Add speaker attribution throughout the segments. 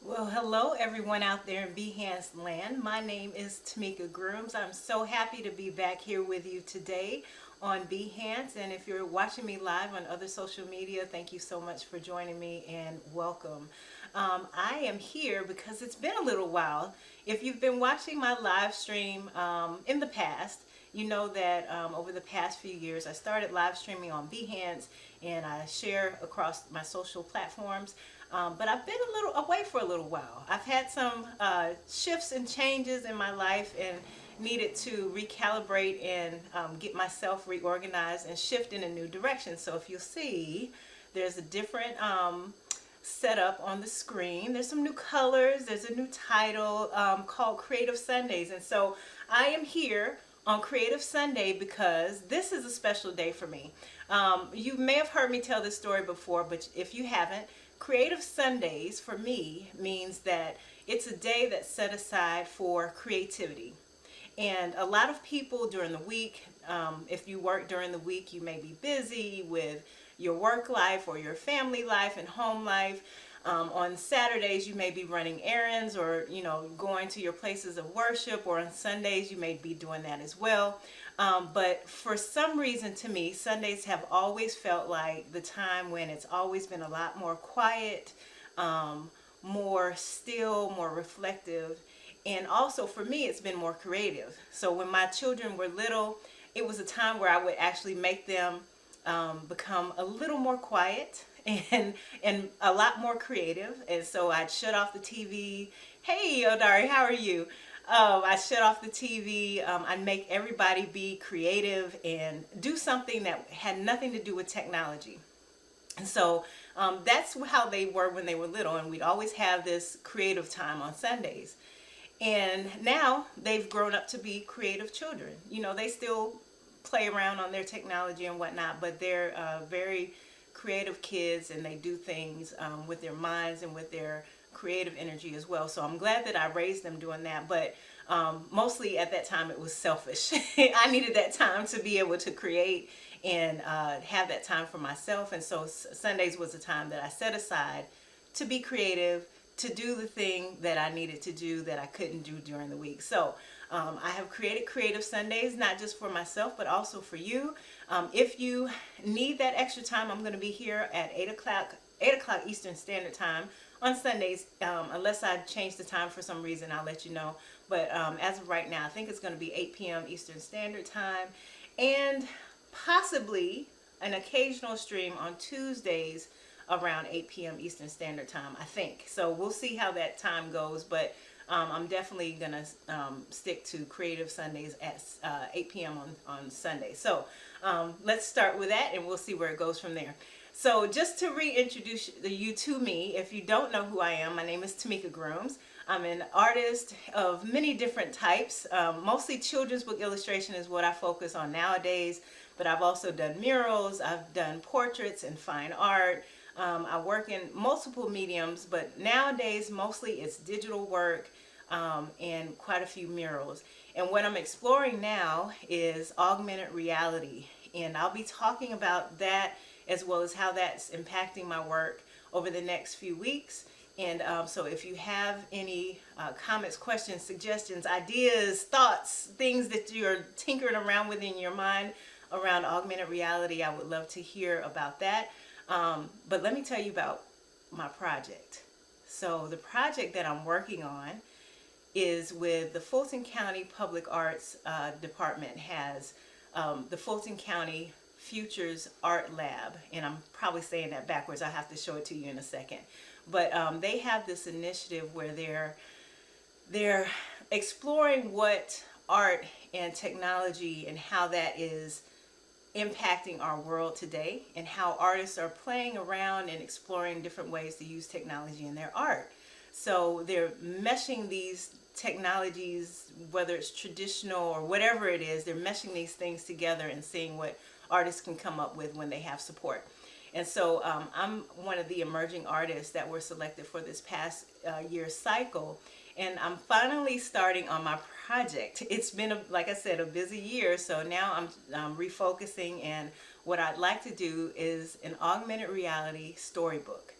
Speaker 1: Well, hello everyone out there in Behance land. My name is Tamika Grooms. I'm so happy to be back here with you today on Behance. And if you're watching me live on other social media, thank you so much for joining me and welcome. I am here because it's been a little while. If you've been watching my live stream in the past, you know that over the past few years I started live streaming on Behance and I share across my social platforms. But I've been a little away for a little while. I've had some shifts and changes in my life and needed to recalibrate and get myself reorganized and shift in a new direction. So if you'll see, there's a different setup on the screen. There's some new colors. There's a new title called Creative Sundays. And so I am here on Creative Sunday because this is a special day for me. You may have heard me tell this story before, but if you haven't, Creative Sundays for me means that it's a day that's set aside for creativity. And a lot of people during the week, if you work during the week, you may be busy with your work life or your family life and home life. On Saturdays, you may be running errands or, going to your places of worship, or on Sundays, you may be doing that as well. But for some reason, to me, Sundays have always felt like the time when it's always been a lot more quiet, more still, more reflective. And also for me, it's been more creative. So when my children were little, it was a time where I would actually make them become a little more quiet and a lot more creative. And so I'd shut off the TV. Hey, Odari, how are you? I shut off the TV. I'd make everybody be creative and do something that had nothing to do with technology. And so that's how they were when they were little. And we'd always have this creative time on Sundays. And now they've grown up to be creative children. They still play around on their technology and whatnot, but they're very creative kids, and they do things with their minds and with their creative energy as well. So I'm glad that I raised them doing that, but mostly at that time it was selfish. I needed that time to be able to create and have that time for myself. And so Sundays was a time that I set aside to be creative, to do the thing that I needed to do that I couldn't do during the week. So I have created Creative Sundays, not just for myself, but also for you. If you need that extra time, I'm going to be here at 8 o'clock Eastern Standard Time on Sundays. Unless I change the time for some reason, I'll let you know. But as of right now, I think it's going to be 8 p.m. Eastern Standard Time, and possibly an occasional stream on Tuesdays around 8 p.m. Eastern Standard Time, I think. So we'll see how that time goes, but I'm definitely going to stick to Creative Sundays at 8 p.m. on Sunday. So let's start with that, and we'll see where it goes from there. So just to reintroduce you to me, if you don't know who I am, my name is Tamika Grooms. I'm an artist of many different types. Mostly children's book illustration is what I focus on nowadays, but I've also done murals, I've done portraits and fine art. I work in multiple mediums, but nowadays mostly it's digital work and quite a few murals. And what I'm exploring now is augmented reality, and I'll be talking about that as well as how that's impacting my work over the next few weeks. And so if you have any comments, questions, suggestions, ideas, thoughts, things that you're tinkering around with in your mind around augmented reality, I would love to hear about that. But let me tell you about my project. So the project that I'm working on is with the Fulton County Public Arts Department. Has the Fulton County Futures Art Lab, and I'm probably saying that backwards. I have to show it to you in a second. But they have this initiative where they're exploring what art and technology and how that is impacting our world today, and how artists are playing around and exploring different ways to use technology in their art. So they're meshing these technologies, whether it's traditional or whatever it is, they're meshing these things together and seeing what artists can come up with when they have support. And so I'm one of the emerging artists that were selected for this past year's cycle, and I'm finally starting on my project. It's been, like I said, a busy year, so now I'm refocusing, and what I'd like to do is an augmented reality storybook.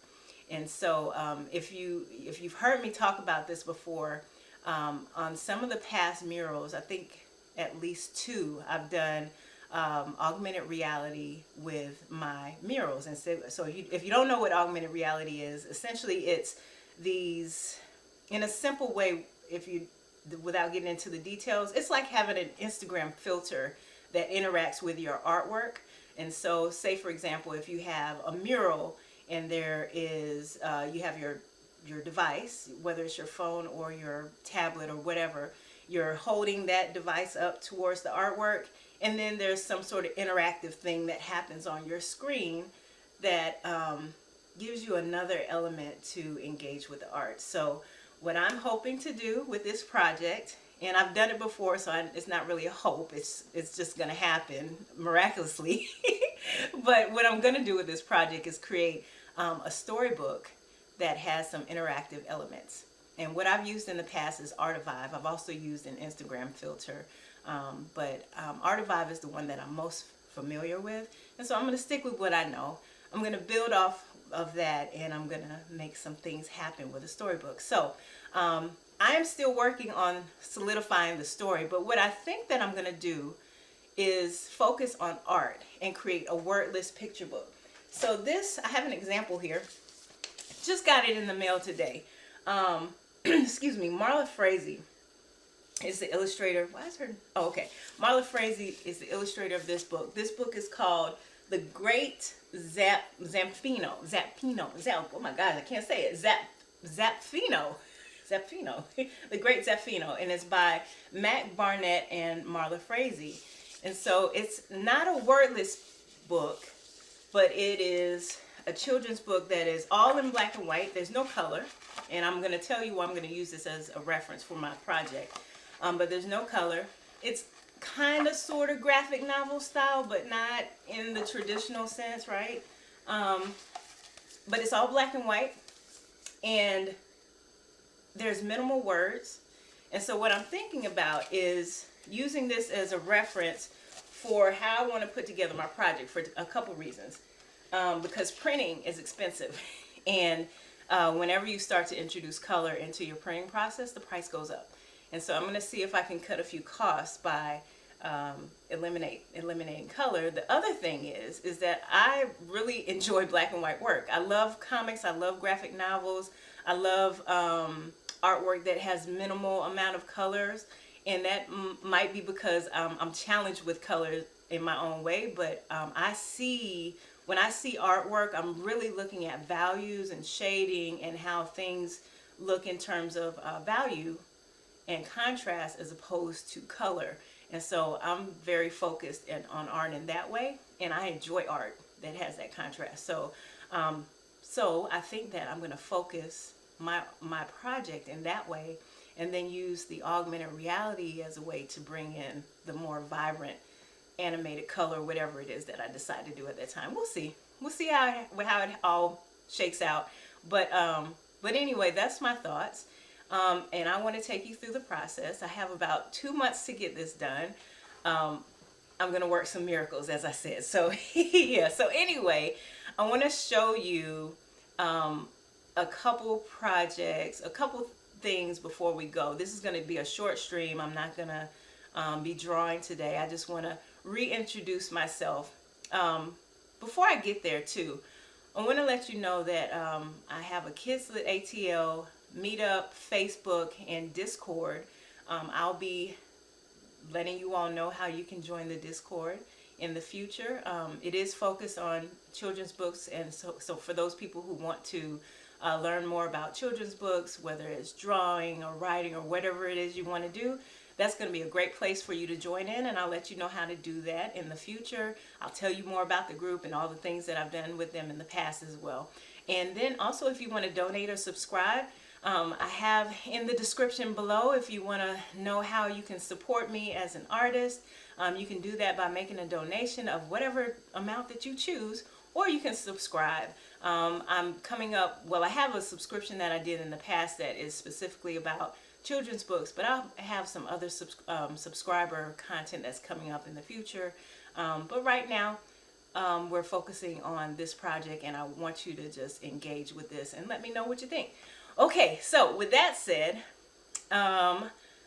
Speaker 1: And so if you've heard me talk about this before, on some of the past murals, I think at least 2, I've done augmented reality with my murals. And so if you don't know what augmented reality is, essentially it's these, in a simple way, without getting into the details, it's like having an Instagram filter that interacts with your artwork. And so say, for example, if you have a mural and there is, you have your device, whether it's your phone or your tablet or whatever, you're holding that device up towards the artwork, and then there's some sort of interactive thing that happens on your screen that gives you another element to engage with the art. So what I'm hoping to do with this project, and I've done it before, so it's not really a hope, it's just going to happen miraculously. But what I'm going to do with this project is create a storybook that has some interactive elements. And what I've used in the past is Artivive. I've also used an Instagram filter, but Artivive is the one that I'm most familiar with. And so I'm going to stick with what I know. I'm going to build off of that, and I'm going to make some things happen with a storybook. So I am still working on solidifying the story, but what I think that I'm going to do is focus on art and create a wordless picture book. So this, I have an example here. Just got it in the mail today. Excuse me, Marla Frazee is the illustrator. Why is her? Oh, okay. Marla Frazee is the illustrator of this book. This book is called The Great Zampino. Oh my God, I can't say it. Zapfino. The Great Zapfino. And it's by Mac Barnett and Marla Frazee. And so it's not a wordless book, but it is a children's book that is all in black and white. There's no color. And I'm going to tell you why I'm going to use this as a reference for my project. But there's no color. It's kind of sort of graphic novel style, but not in the traditional sense, right? But it's all black and white. And there's minimal words. And so what I'm thinking about is using this as a reference for how I want to put together my project for a couple reasons. Because printing is expensive, and whenever you start to introduce color into your printing process, the price goes up. And so I'm going to see if I can cut a few costs by eliminating color. The other thing is that I really enjoy black and white work. I love comics, I love graphic novels, I love artwork that has minimal amount of colors, and that might be because I'm challenged with color in my own way, but when I see artwork, I'm really looking at values and shading and how things look in terms of value and contrast as opposed to color. And so I'm very focused on art in that way, and I enjoy art that has that contrast. So I think that I'm going to focus my project in that way, and then use the augmented reality as a way to bring in the more vibrant animated color, whatever it is that I decide to do at that time. We'll see how it all shakes out. But anyway, that's my thoughts. And I want to take you through the process. I have about 2 months to get this done. I'm going to work some miracles, as I said. So yeah. So anyway, I want to show you a couple projects, a couple things before we go. This is going to be a short stream. I'm not going to be drawing today. I just want to reintroduce myself. Before I get there too, I want to let you know that I have a Kids Lit ATL meetup, Facebook, and Discord. I'll be letting you all know how you can join the Discord in the future. It is focused on children's books, and so for those people who want to learn more about children's books, whether it's drawing or writing or whatever it is you want to do, that's going to be a great place for you to join in, and I'll let you know how to do that in the future. I'll tell you more about the group and all the things that I've done with them in the past as well. And then also, if you want to donate or subscribe, I have in the description below, if you want to know how you can support me as an artist, you can do that by making a donation of whatever amount that you choose, or you can subscribe. I'm coming up, well, I have a subscription that I did in the past that is specifically about children's books, but I'll have some other subscriber content that's coming up in the future. But right now, we're focusing on this project, and I want you to just engage with this and let me know what you think. Okay, so with that said,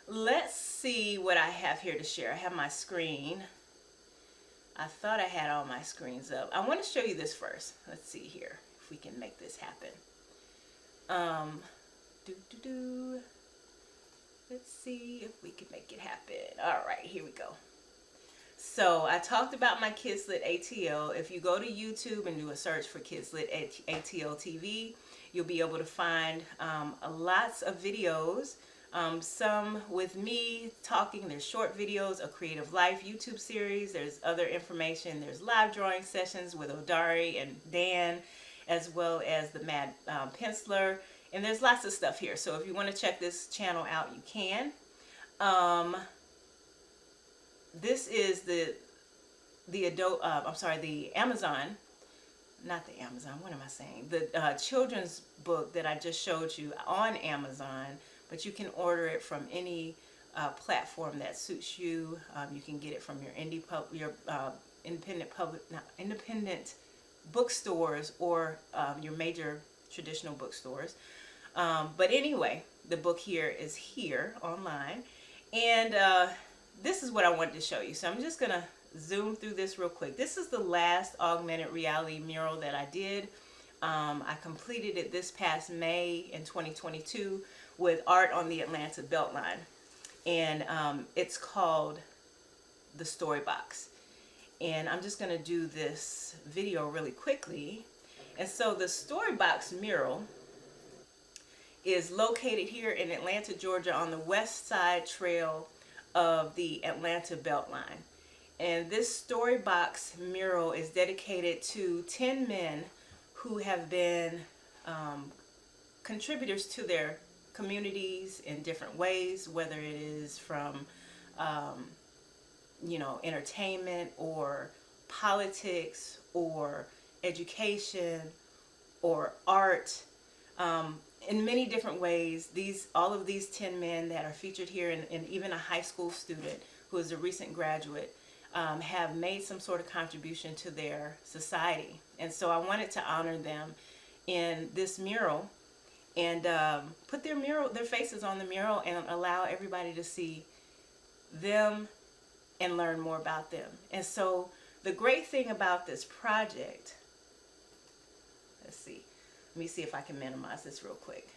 Speaker 1: let's see what I have here to share. I have my screen. I thought I had all my screens up. I want to show you this first. Let's see here if we can make this happen. Let's see if we can make it happen. All right, here we go. So I talked about my Kids Lit ATL. If you go to YouTube and do a search for Kids Lit ATL TV, you'll be able to find lots of videos. Some with me talking. There's short videos, a Creative Life YouTube series. There's other information. There's live drawing sessions with Odari and Dan, as well as the Mad Penciler. And there's lots of stuff here. So if you want to check this channel out, you can. This is the Amazon, not the Amazon, what am I saying? The children's book that I just showed you on Amazon, but you can order it from any platform that suits you. You can get it from your independent bookstores or your major traditional bookstores. But anyway, the book here is here online, and this is what I wanted to show you. So I'm just going to zoom through this real quick. This is the last augmented reality mural that I did. I completed it this past May in 2022 with art on the Atlanta Beltline. And it's called the Storybox. And I'm just going to do this video really quickly. And so the Storybox mural is located here in Atlanta, Georgia on the West Side Trail of the Atlanta Beltline. And this Storybox mural is dedicated to 10 men who have been contributors to their communities in different ways, whether it is from you know, entertainment or politics or education or art. In many different ways, all of these 10 men that are featured here, and even a high school student who is a recent graduate, have made some sort of contribution to their society. And so I wanted to honor them in this mural and put their faces on the mural and allow everybody to see them and learn more about them. And so the great thing about this project, let's see. Let me see if I can minimize this real quick.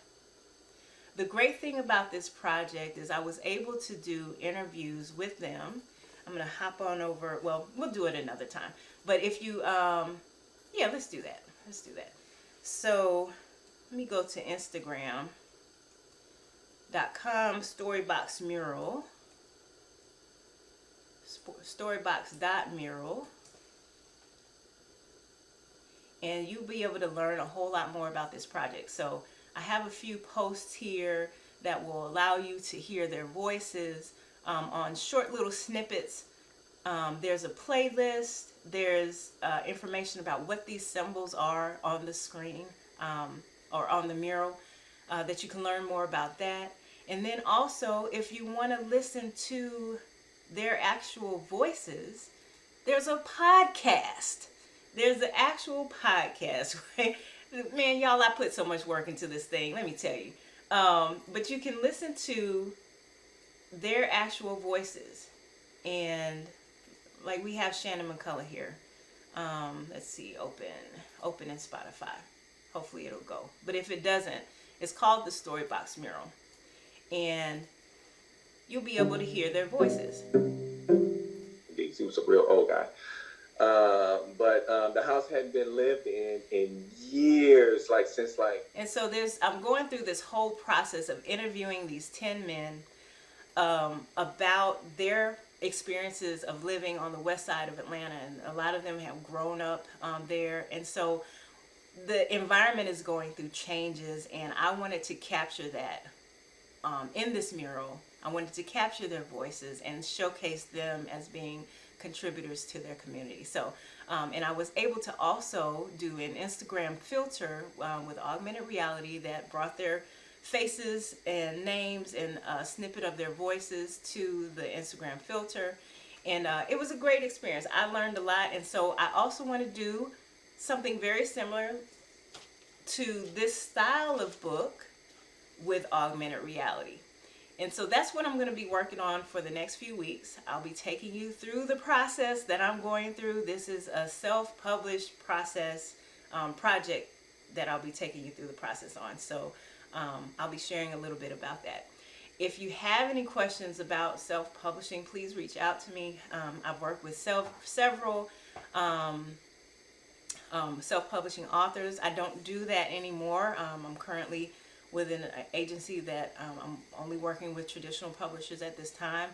Speaker 1: The great thing about this project is I was able to do interviews with them. I'm going to hop on over. Well, we'll do it another time. But if you, yeah, let's do that. Let's do that. So let me go to Instagram.com, Storybox Mural, Storybox.mural. And you'll be able to learn a whole lot more about this project. So I have a few posts here that will allow you to hear their voices on short little snippets. There's a playlist. There's information about what these symbols are on the screen or on the mural that you can learn more about that. And then also, if you want to listen to their actual voices, there's a podcast. There's an actual podcast, right? Man, y'all, I put so much work into this thing, let me tell you. But you can listen to their actual voices. And like we have Shannon McCullough here. Let's see, open in Spotify. Hopefully it'll go. But if it doesn't, it's called the Storybox Mural. And you'll be able to hear their voices.
Speaker 2: He was a real old guy. But the house hadn't been lived in years,
Speaker 1: And so I'm going through this whole process of interviewing these 10 men about their experiences of living on the west side of Atlanta, and a lot of them have grown up there, and so the environment is going through changes, and I wanted to capture that in this mural. I wanted to capture their voices and showcase them as being contributors to their community. So, and I was able to also do an Instagram filter with augmented reality that brought their faces and names and a snippet of their voices to the Instagram filter. And it was a great experience. I learned a lot, and so I also want to do something very similar to this style of book with augmented reality. And so that's what I'm going to be working on for the next few weeks. I'll be taking you through the process that I'm going through. This is a self-published process project that I'll be taking you through the process on. So I'll be sharing a little bit about that. If you have any questions about self-publishing, please reach out to me. I've worked with several self-publishing authors. I don't do that anymore. I'm currently with an agency that I'm only working with traditional publishers at this time,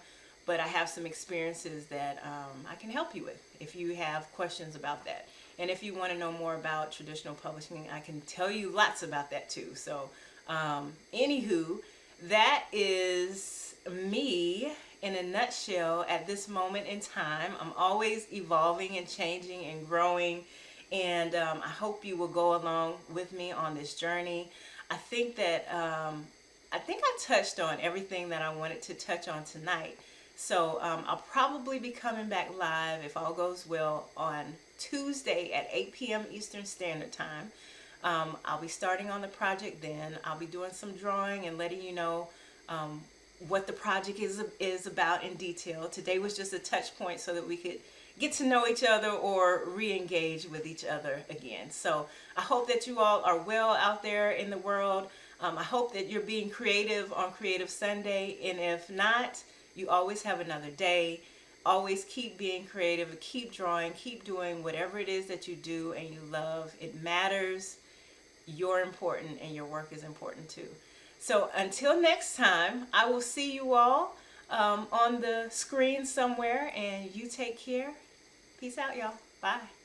Speaker 1: but I have some experiences that I can help you with if you have questions about that. And if you want to know more about traditional publishing, I can tell you lots about that too. So anywho, that is me in a nutshell at this moment in time. I'm always evolving and changing and growing, and I hope you will go along with me on this journey. I think that I touched on everything that I wanted to touch on tonight. So I'll probably be coming back live, if all goes well, on Tuesday at 8 p.m. Eastern Standard Time. I'll be starting on the project then. I'll be doing some drawing and letting you know what the project is about in detail. Today was just a touch point so that we could get to know each other or re-engage with each other again. So I hope that you all are well out there in the world. I hope that you're being creative on Creative Sunday, and if not, you always have another day. Always keep being creative, keep drawing, keep doing whatever it is that you do and you love. It matters. You're important, and your work is important too. So until next time, I will see you all on the screen somewhere, and you take care. Peace out, y'all. Bye.